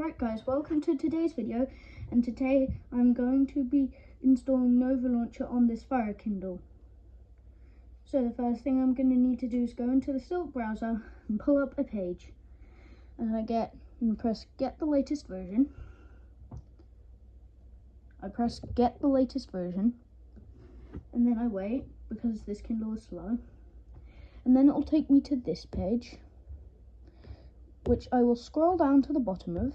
Right guys, welcome to today's video, and today I'm going to be installing Nova Launcher on this Fire Kindle. So the first thing I'm going to need to do is go into the Silk browser and pull up a page. And I press get the latest version. I press get the latest version, and then I wait because this Kindle is slow. And then it'll take me to this page, which I will scroll down to the bottom of,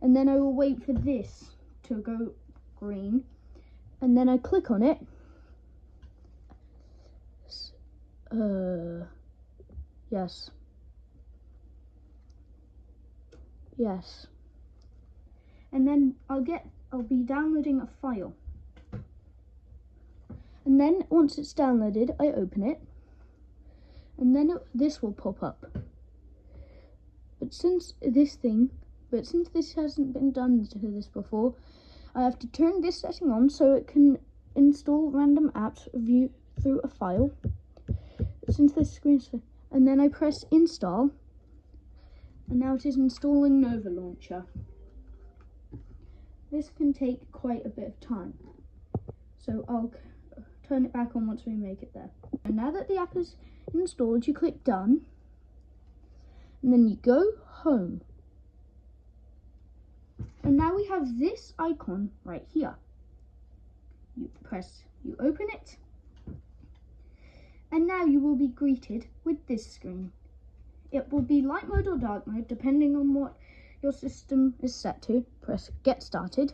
and then I will wait for this to go green, and then I click on it. Yes. And then I'll be downloading a file. And then once it's downloaded, I open it, and then this will pop up. But since this hasn't been done to this before, I have to turn this setting on so it can install random apps through a file. Since this screen's, and then I press install, and now it is installing Nova Launcher. This can take quite a bit of time, so I'll turn it back on once we make it there. And now that the app is installed, you click done, and then you go home. And now we have this icon right here. You open it, and now you will be greeted with this screen. It will be light mode or dark mode depending on what your system is set to. Press get started,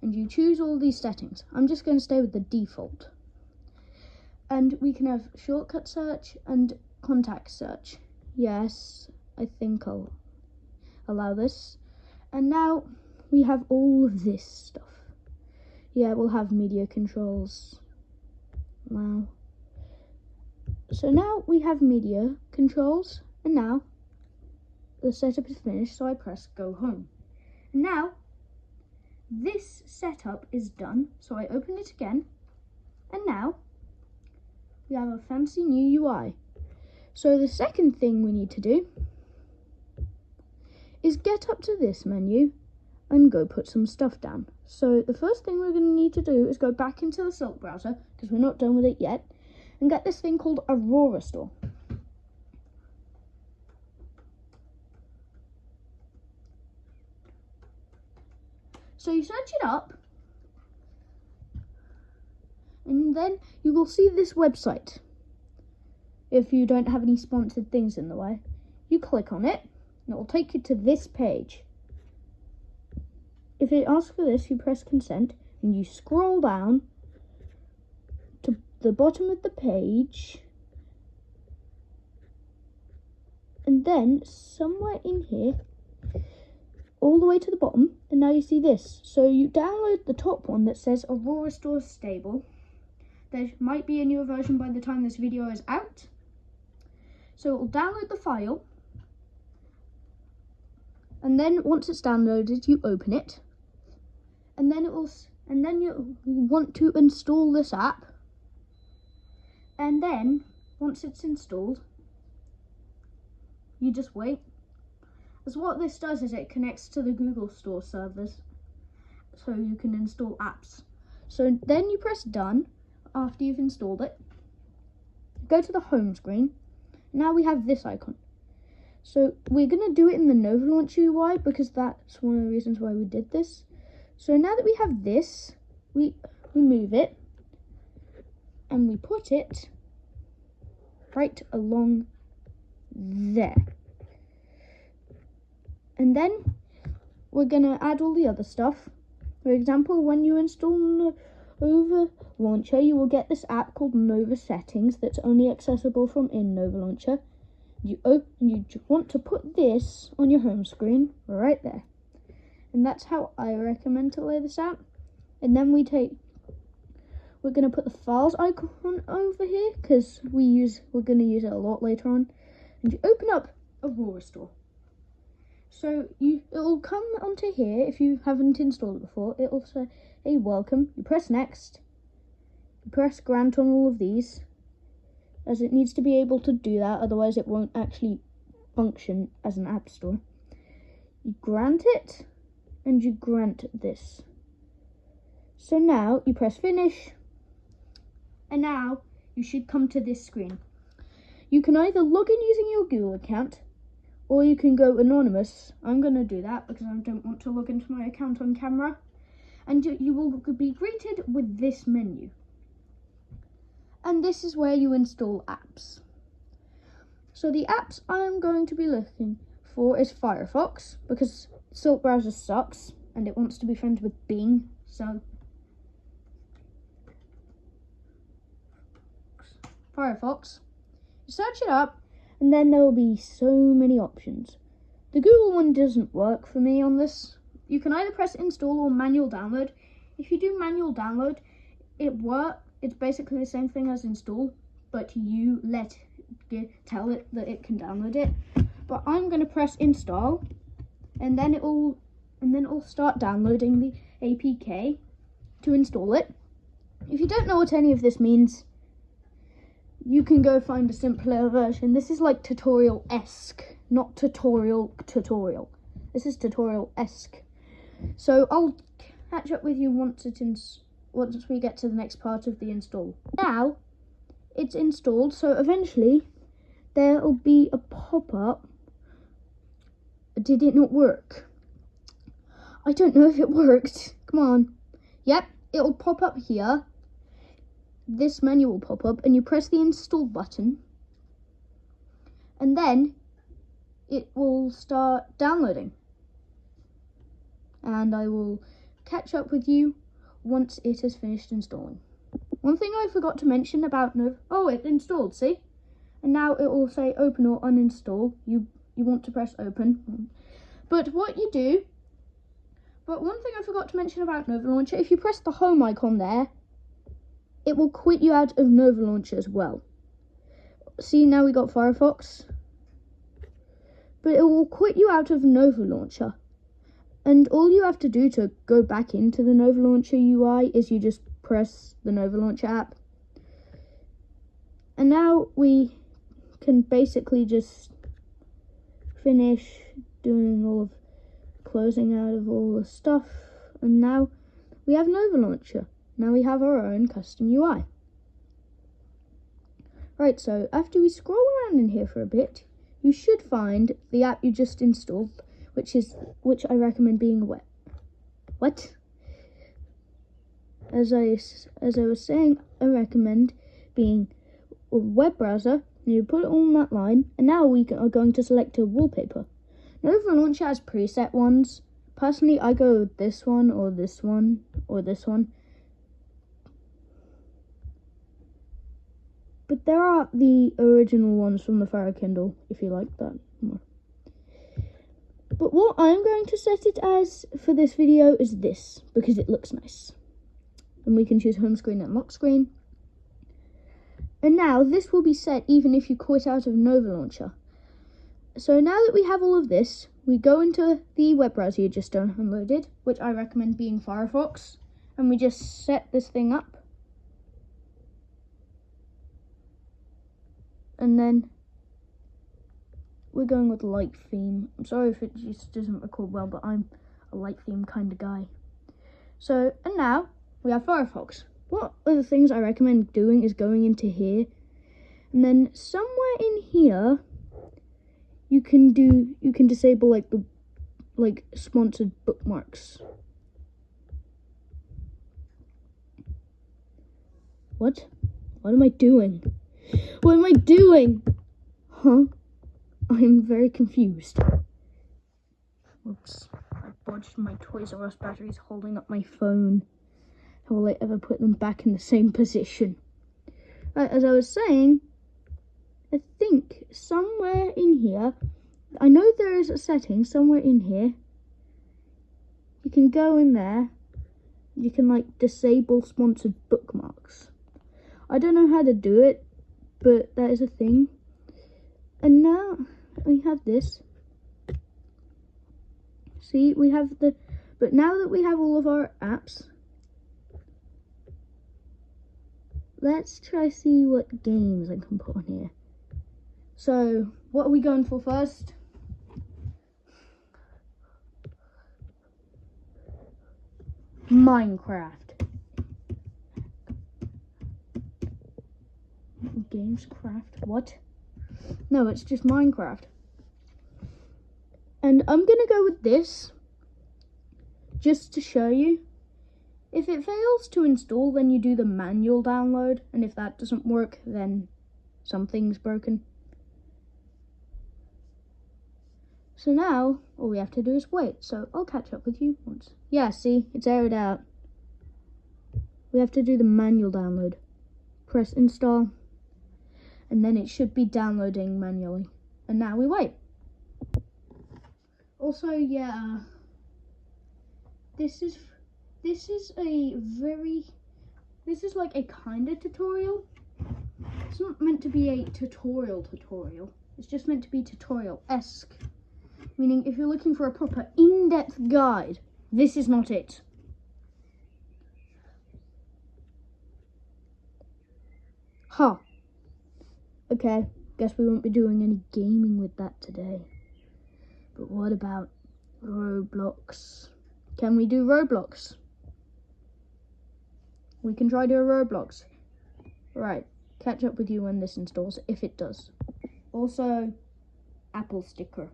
and you choose all these settings. I'm just going to stay with the default. And we can have shortcut search and contact search. Yes, I think I'll allow this. And now we have all of this stuff. Yeah, we'll have media controls. Wow. So now we have media controls, and now the setup is finished, so I press go home. And now this setup is done, so I open it again, and now we have a fancy new UI. So the second thing we need to do is get up to this menu and go put some stuff down. So the first thing we're going to need to do is go back into the Silk browser, because we're not done with it yet, and get this thing called Arourer store. So you search it up, and then you will see this website. If you don't have any sponsored things in the way, you click on it, and it will take you to this page. If it asks for this, you press consent, and you scroll down to the bottom of the page, and then somewhere in here, all the way to the bottom, and now you see this. So you download the top one that says Aurora Store Stable. There might be a newer version by the time this video is out. So it will download the file, and then once it's downloaded, you open it, and then you want to install this app, and then once it's installed, you just wait. As what this does is it connects to the Google Store servers, so you can install apps. So then you press done after you've installed it. Go to the home screen. Now we have this icon. So we're going to do it in the Nova Launcher UI because that's one of the reasons why we did this. So now that we have this, we move it and we put it right along there. And then we're going to add all the other stuff. For example, when you install Nova Launcher, you will get this app called Nova Settings that's only accessible from in Nova Launcher. You want to put this on your home screen right there. And that's how I recommend to lay this out. And then we're going to put the files icon over here because we're going to use it a lot later on. And you open up Aurora Store. So it'll come onto here if you haven't installed it before. It'll say, hey, welcome. You press next. You press grant on all of these, as it needs to be able to do that, otherwise it won't actually function as an app store. You grant it, and you grant this. So now you press finish, and now you should come to this screen. You can either log in using your Google account, or you can go anonymous. I'm going to do that because I don't want to log into my account on camera. And you will be greeted with this menu. And this is where you install apps. So the apps I'm going to be looking for is Firefox, because Silk browser sucks and it wants to be friends with Bing. So Firefox. You search it up, and then there will be so many options. The Google one doesn't work for me on this. You can either press install or manual download. If you do manual download, it works. It's basically the same thing as install, but you tell it that it can download it. But I'm going to press install, and then it'll start downloading the APK to install it. If you don't know what any of this means, you can go find a simpler version. This is like tutorial-esque, not tutorial. This is tutorial-esque. So I'll catch up with you once we get to the next part of the install. Now it's installed, so eventually there will be a pop-up. Did it not work? I don't know if it worked. Come on. Yep, it'll pop up here. This menu will pop up, and you press the install button, and then it will start downloading. And I will catch up with you once it has finished installing. One thing I forgot to mention about it installed, see? And now it will say open or uninstall. You want to press open. But one thing I forgot to mention about Nova Launcher, if you press the home icon there, it will quit you out of Nova Launcher as well. See, now we got Firefox. But it will quit you out of Nova Launcher. And all you have to do to go back into the Nova Launcher UI is you just press the Nova Launcher app. And now we can basically just finish doing all of closing out of all the stuff. And now we have Nova Launcher. Now we have our own custom UI. Right, so after we scroll around in here for a bit, you should find the app you just installed, which I recommend being a web. What? As I was saying, I recommend being a web browser. And you put it on that line, and now we are going to select a wallpaper. Nova Launcher has preset ones. Personally, I go with this one, or this one, or this one. But there are the original ones from the Faro Kindle, if you like that more. But what I'm going to set it as for this video is this, because it looks nice. And we can choose home screen and lock screen. And now this will be set even if you quit out of Nova Launcher. So now that we have all of this, we go into the web browser you just downloaded, which I recommend being Firefox, and we just set this thing up. And then we're going with light theme. I'm sorry if it just doesn't record well, but I'm a light theme kind of guy. So, and now we have Firefox. What other things I recommend doing is going into here, and then somewhere in here you can disable like sponsored bookmarks. What am I doing? What am I doing? Huh? I'm very confused. Whoops. I bodged my Toys R Us batteries holding up my phone. How will I ever put them back in the same position? Right, as I was saying, I think somewhere in here, I know there is a setting somewhere in here. You can go in there. You can like disable sponsored bookmarks. I don't know how to do it, but that is a thing. And now we have this. See, we have but now that we have all of our apps, let's try see what games I can put on here. So, what are we going for first? Minecraft. Gamescraft, what? No, it's just Minecraft. And I'm gonna go with this, just to show you. If it fails to install, then you do the manual download, and if that doesn't work, then something's broken. So now, all we have to do is wait. So I'll catch up with you once. Yeah, see, it's aired out. We have to do the manual download. Press install, and then it should be downloading manually. And now we wait. Also, yeah, this is like a kind of tutorial. It's not meant to be a tutorial. It's just meant to be tutorial-esque. Meaning, if you're looking for a proper in-depth guide, this is not it. Huh. Okay, guess we won't be doing any gaming with that today. But what about Roblox? Can we do Roblox? We can try to do Roblox. Right, catch up with you when this installs, if it does. Also, Apple sticker.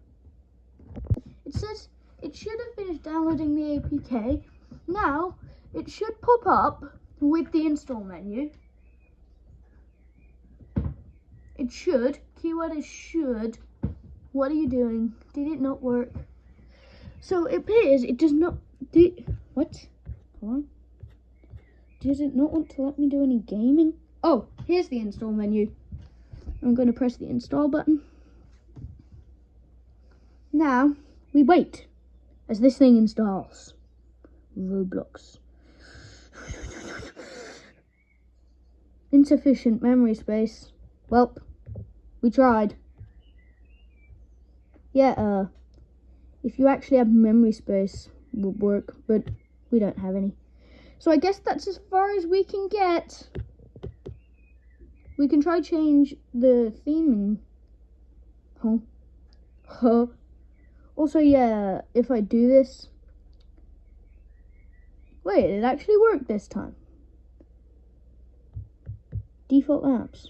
It says it should have finished downloading the APK. Now, it should pop up with the install menu. It should. Keyword is should. What are you doing? Did it not work? So it appears it does not do. What? Hold on. Does it not want to let me do any gaming? Oh, here's the install menu. I'm going to press the install button. Now we wait as this thing installs. Roblox. Insufficient memory space. Well, we tried. Yeah, if you actually have memory space, it would work, but we don't have any. So I guess that's as far as we can get. We can try change the theming. Huh. Also, yeah, if I do this. Wait, it actually worked this time. Default apps.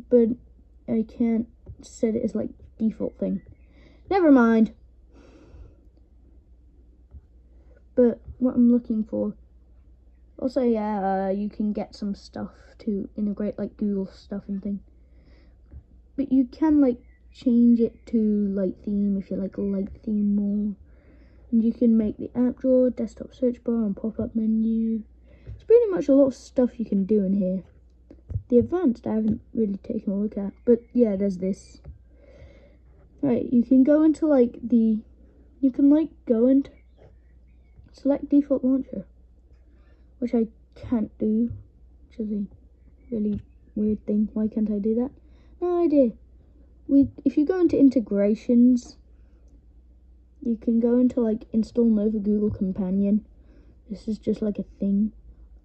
But I can't set it as like default thing. Never mind. But what I'm looking for. Also, yeah, you can get some stuff to integrate like Google stuff and thing. But you can like change it to light theme if you like light theme more. And you can make the app drawer, desktop search bar, and pop-up menu. It's pretty much a lot of stuff you can do in here. The advanced I haven't really taken a look at, but yeah, there's this. Right, you can go into like go and select default launcher, which I can't do, which is a really weird thing. Why can't I do that? No idea. If you go into integrations, you can go into like install Nova Google Companion. This is just like a thing.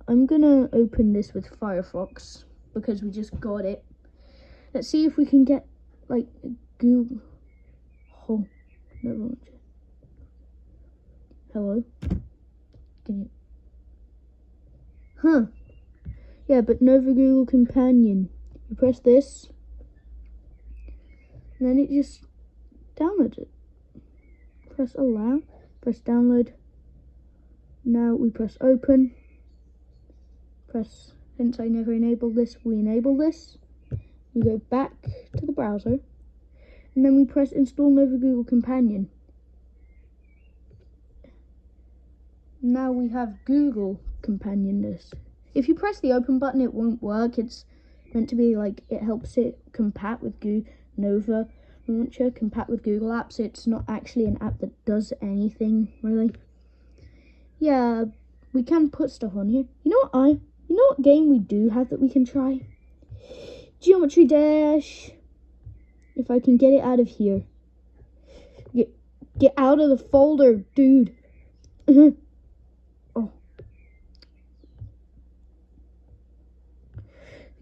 I'm gonna open this with Firefox because we just got it. Let's see if we can get like Google. Oh, no launcher. Hello. Can you? Huh. Yeah, but Nova Google Companion. You press this, and then it just downloads it. Press allow, press download. Now we press open. Press, since I never enabled this, we enable this. We go back to the browser, and then we press install Nova Google Companion. Now we have Google Companion this. If you press the open button, it won't work. It's meant to be like, it helps it compat with Nova Launcher, compat with Google Apps. It's not actually an app that does anything, really. Yeah, we can put stuff on here. You know what game we do have that we can try? Geometry Dash. If I can get it out of here. Get out of the folder, dude. Oh.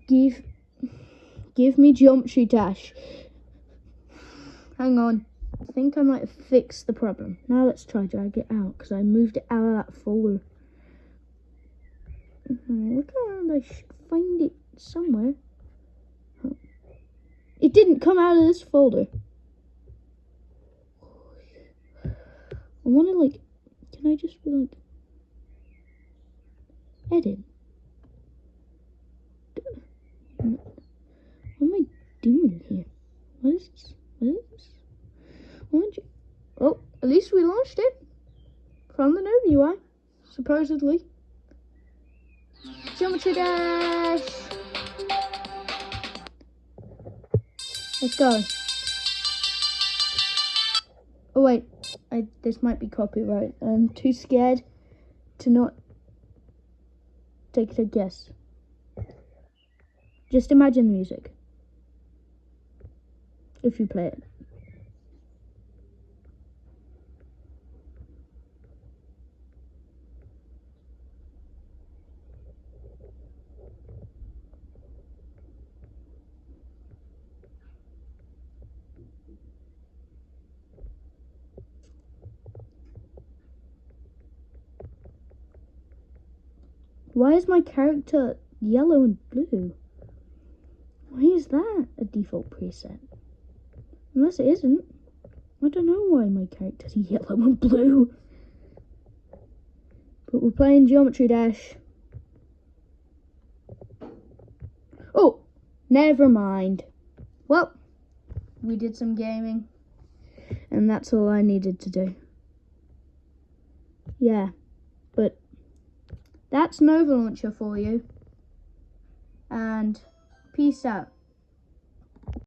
Give me Geometry Dash. Hang on. think I might have fixed the problem. Now let's try drag it out, because I moved it out of that folder. Look around, I should find it somewhere. It didn't come out of this folder. I want to, like, can I just be like, edit? What am I doing here? What is this? What is this? Oh, at least we launched it from the new UI, supposedly. Geometry Dash! Let's go. Oh wait, this might be copyright. I'm too scared to not take a guess. Just imagine the music. If you play it. Why is my character yellow and blue? Why is that a default preset? Unless it isn't. I don't know why my character's yellow and blue. But we're playing Geometry Dash. Oh, never mind. Well, we did some gaming. And that's all I needed to do. Yeah, but that's Nova Launcher for you. And peace out.